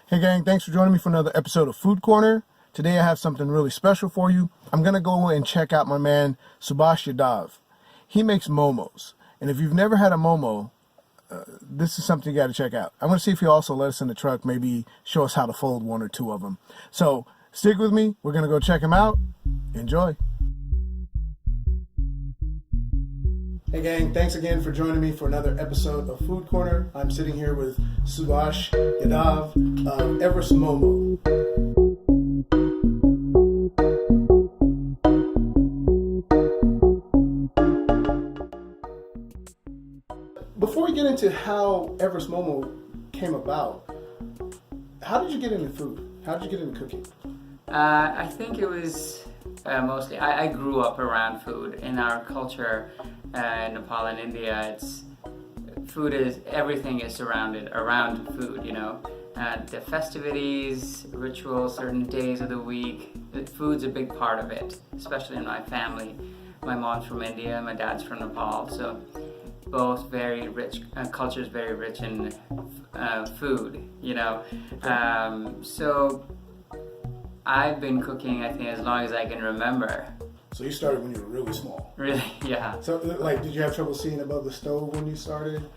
Hey gang, thanks for joining me for another episode of Food Corner. Today I have something really special for you. I'm going to go and check out my man Subash. He makes momos. And if you've never had a momo, this is something you got to check out. I'm going to see if he'll also let us in the truck, maybe show us how to fold one or two of them. So stick with me. We're going to go check him out. Enjoy. Hey gang, thanks again for joining me for another episode of Food Corner. I'm sitting here with Subash Yadav of Everest Momo. Before we get into how Everest Momo came about, how did you get into food? How did you get into cooking? I think it was mostly, I grew up around food. In our culture, in Nepal and India, everything is surrounded around food, you know. The festivities, rituals, certain days of the week, food's a big part of it, especially in my family. My mom's from India, my dad's from Nepal, so both very rich, culture's very rich in food, you know. So I've been cooking, I think, as long as I can remember. So you started when you were really small? Really, yeah. So, like, did you have trouble seeing above the stove when you started?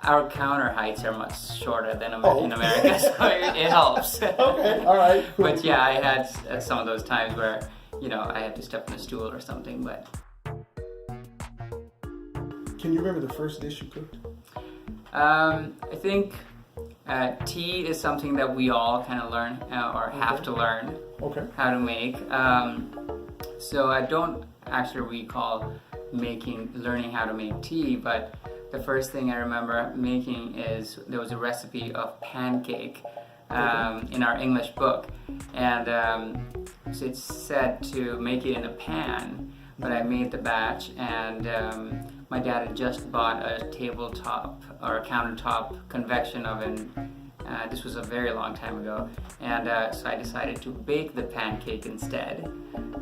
Our counter heights are much shorter than in America, so it helps. Okay, all right. Cool. But yeah, I had some of those times where, you know, I had to step on a stool or something, but... Can you remember the first dish you cooked? I think tea is something that we all kind of learn or have to learn how to make. So I don't actually recall learning how to make tea, but the first thing I remember making is there was a recipe of pancake in our English book, and so it said to make it in a pan, but I made the batch, and my dad had just bought a tabletop or a countertop convection oven. This was a very long time ago, and so I decided to bake the pancake instead.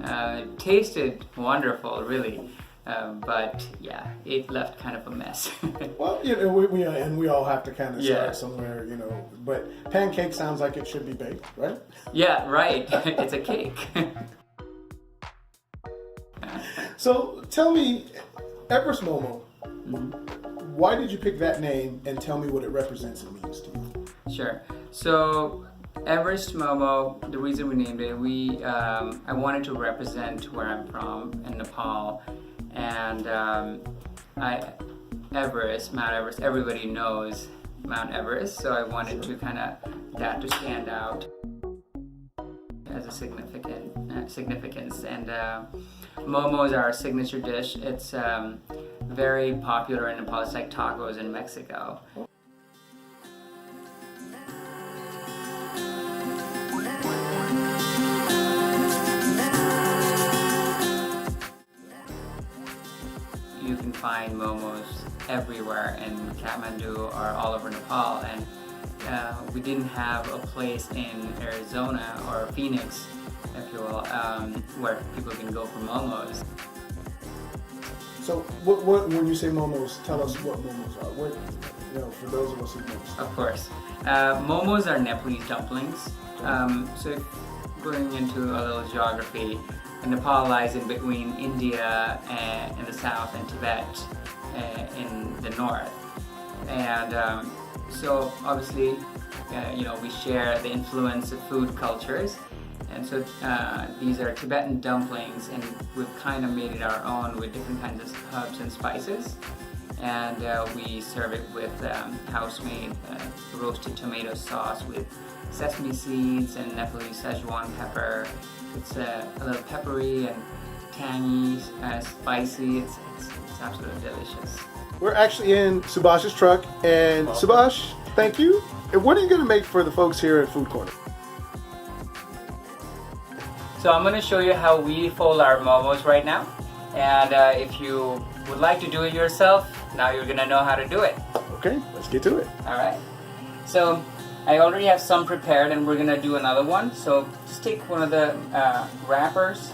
It tasted wonderful, really, but yeah, it left kind of a mess. Well, you know, we all have to kind of start somewhere, you know. But pancake sounds like it should be baked, right? Yeah, right. It's a cake. So tell me, Everest Momo, why did you pick that name, and tell me what it represents and means to you? Sure. So Everest Momo, the reason we named it, I wanted to represent where I'm from in Nepal, and Mount Everest, everybody knows Mount Everest, so I wanted to kind of that to stand out as a significance. And momos are our signature dish. It's very popular in Nepal. It's like tacos in Mexico. You can find momos everywhere in Kathmandu or all over Nepal, and we didn't have a place in Arizona or Phoenix, if you will, where people can go for momos. So when you say momos, tell us what momos are. What, you know, for those of us who know. Of course. Momos are Nepalese dumplings. So going into a little geography, Nepal lies in between India in the south and Tibet in the north. And so obviously, you know, we share the influence of food cultures. And so these are Tibetan dumplings, and we've kind of made it our own with different kinds of herbs and spices. And we serve it with house-made roasted tomato sauce with sesame seeds and Nepalese Szechuan pepper. It's a little peppery and tangy, spicy. It's absolutely delicious. We're actually in Subash's truck, and Subash, thank you. And what are you going to make for the folks here at Food Corner? So I'm going to show you how we fold our momos right now, and if you would like to do it yourself, now you're going to know how to do it. Okay, let's get to it. All right. So I already have some prepared, and we're going to do another one. So just take one of the wrappers.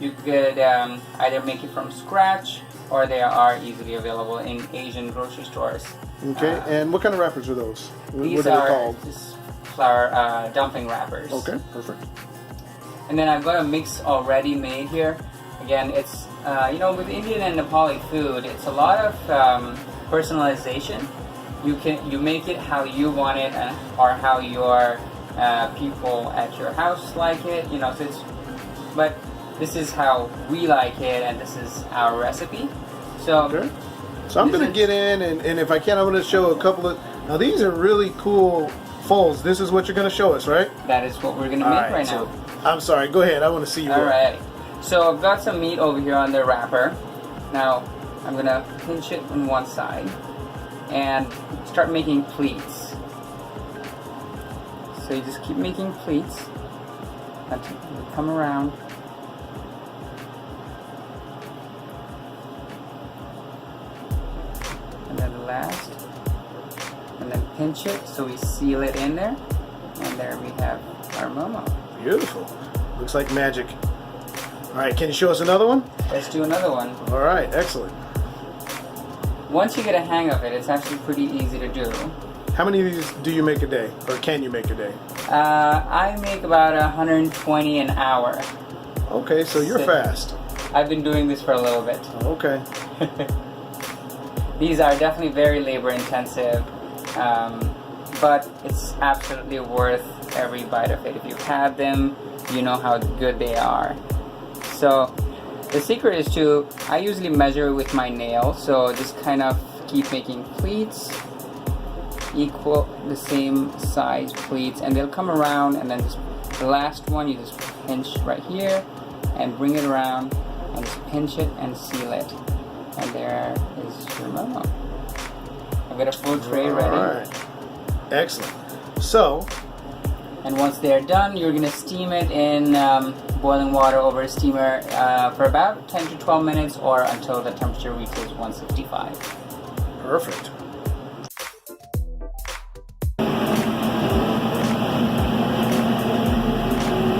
You could either make it from scratch, or they are easily available in Asian grocery stores. Okay, and what kind of wrappers are those? These what are they are called? just flour dumpling wrappers. Okay, perfect. And then I've got a mix already made here. Again, it's with Indian and Nepali food, it's a lot of personalization. You make it how you want it, or how your people at your house like it. But this is how we like it, and this is our recipe. So, okay. So I'm going to get in, and if I can, I'm going to show a couple of. Now these are really cool folds. This is what you're going to show us, right? That is what we're going to make right now. I'm sorry. Go ahead. I want to see you. All right. So I've got some meat over here on the wrapper. Now I'm going to pinch it on one side and start making pleats. So you just keep making pleats until you come around. And then the last. And then pinch it so we seal it in there. And there we have our momo. Beautiful. Looks like magic. All right, can you show us another one? Let's do another one. All right, excellent. Once you get a hang of it, it's actually pretty easy to do. How many of these do you make a day, or can you make a day? I make about 120 an hour. Okay, so you're fast. I've been doing this for a little bit. Okay. These are definitely very labor intensive, but it's absolutely worth every bite of it. If you've had them, you know how good they are. So the secret is I usually measure with my nail, so just kind of keep making pleats, equal the same size pleats, and they'll come around, and then the last one you just pinch right here and bring it around and just pinch it and seal it, and there is your momo. I've got a full tray ready. All right. Excellent. So, and once they're done, you're going to steam it in boiling water over a steamer for about 10 to 12 minutes, or until the temperature reaches 165. Perfect.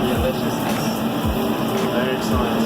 Deliciousness. Excellent.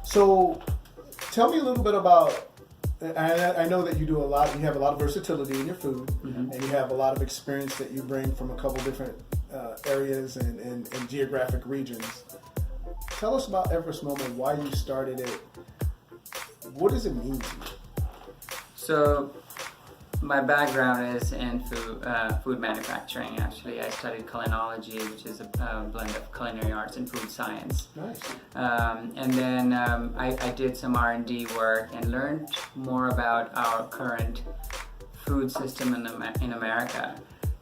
So, tell me a little bit about. I know that you do a lot. You have a lot of versatility in your food, and you have a lot of experience that you bring from a couple different areas and geographic regions. Tell us about Everest Momo. Why you started it? What does it mean to you? So, my background is in food manufacturing. Actually, I studied culinology, which is a blend of culinary arts and food science. Nice. And then I did some R&D work and learned more about our current food system in America,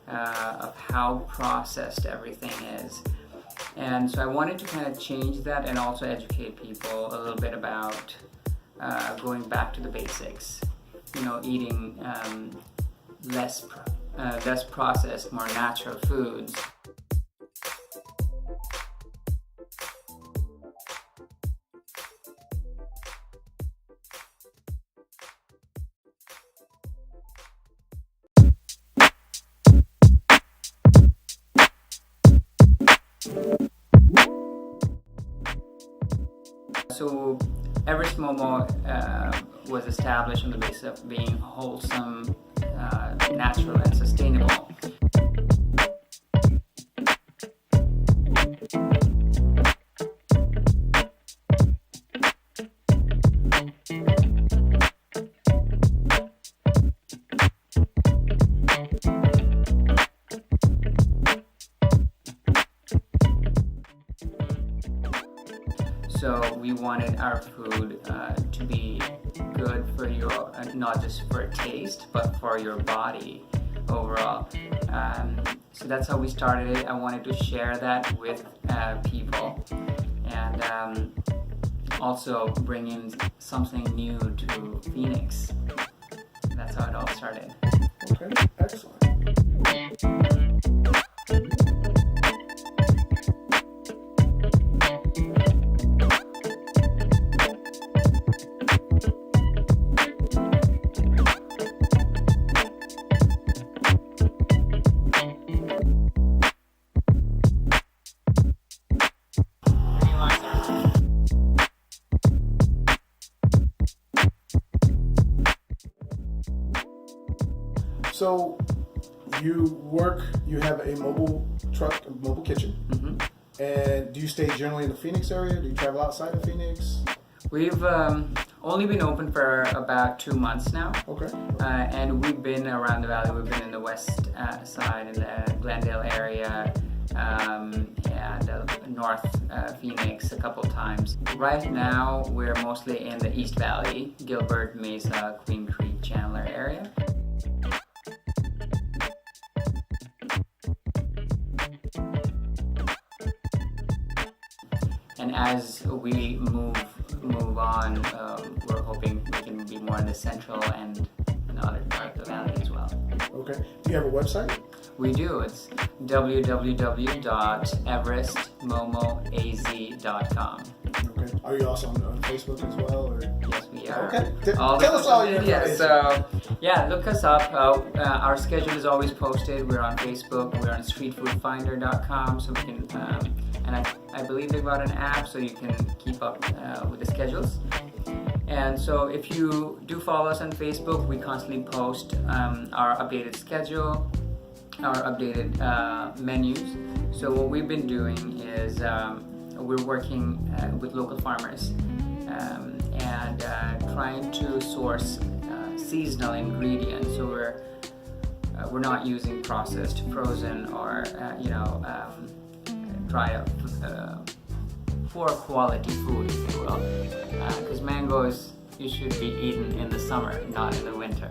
of how processed everything is. And so I wanted to kind of change that and also educate people a little bit about going back to the basics. Eating less less processed, more natural foods. So Everest Momo was established on the basis of being wholesome, natural, and sustainable. So we wanted our food to be good for your, not just for taste, but for your body overall. So that's how we started it. I wanted to share that with people, and also bring in something new to Phoenix. That's how it all started. Okay, excellent. So you have a mobile truck, a mobile kitchen, and do you stay generally in the Phoenix area? Do you travel outside of Phoenix? We've only been open for about 2 months now. Okay. And we've been around the valley. We've been in the west side, in the Glendale area, and North Phoenix a couple times. Right now, we're mostly in the East Valley, Gilbert, Mesa, Queen Creek, Chandler area. And as we move on, we're hoping we can be more in the central and in other part of the valley as well. Okay. Do you have a website? We do. It's www.everestmomoaz.com. Okay. Are you also on Facebook as well? Or? Yes, we are. Okay. Tell us all your information. So, yeah, look us up. Our schedule is always posted. We're on Facebook. We're on streetfoodfinder.com, so we can. And I believe they've got an app, so you can keep up with the schedules. And so if you do follow us on Facebook, we constantly post our updated schedule, our updated menus. So what we've been doing is we're working with local farmers and trying to source seasonal ingredients. So we're not using processed, frozen, or try poor quality food, if you will, because mangoes you should be eaten in the summer, not in the winter.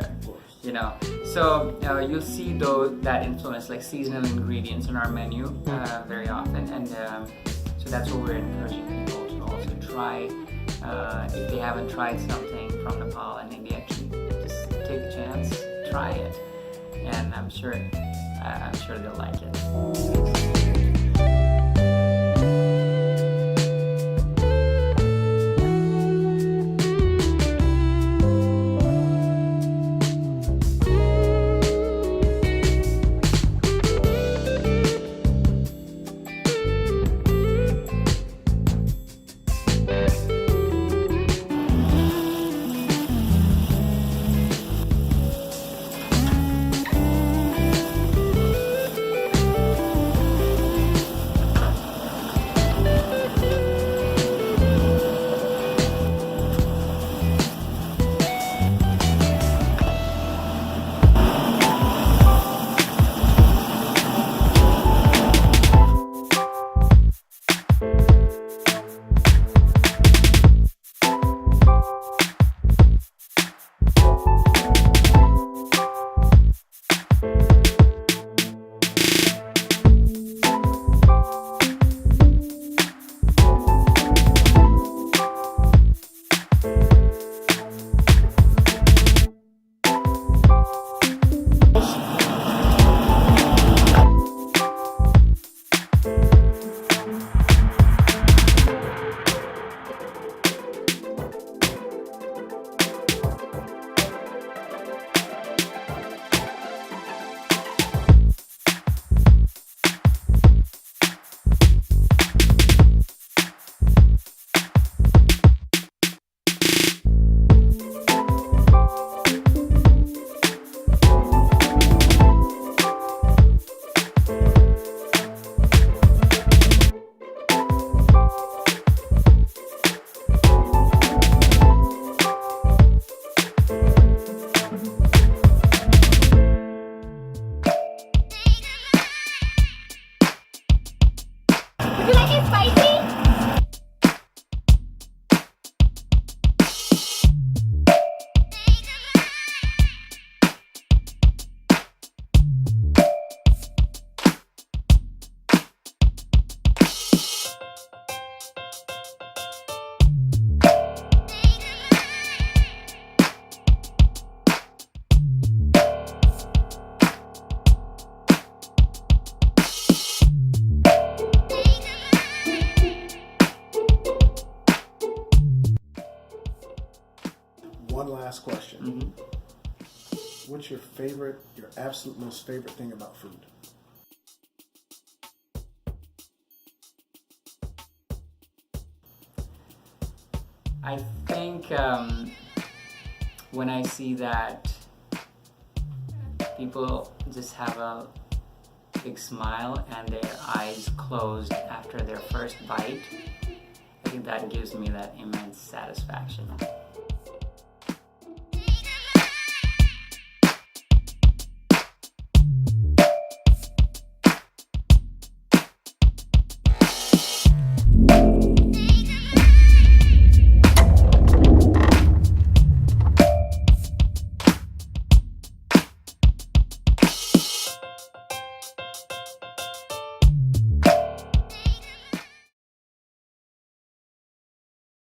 So you'll see that influence, like seasonal ingredients in our menu very often, and so that's what we're encouraging people to also try. If they haven't tried something from Nepal and India, just take a chance, try it, and I'm sure they'll like it. what's your absolute most favorite thing about food? I think when I see that people just have a big smile and their eyes closed after their first bite, I think that gives me that immense satisfaction.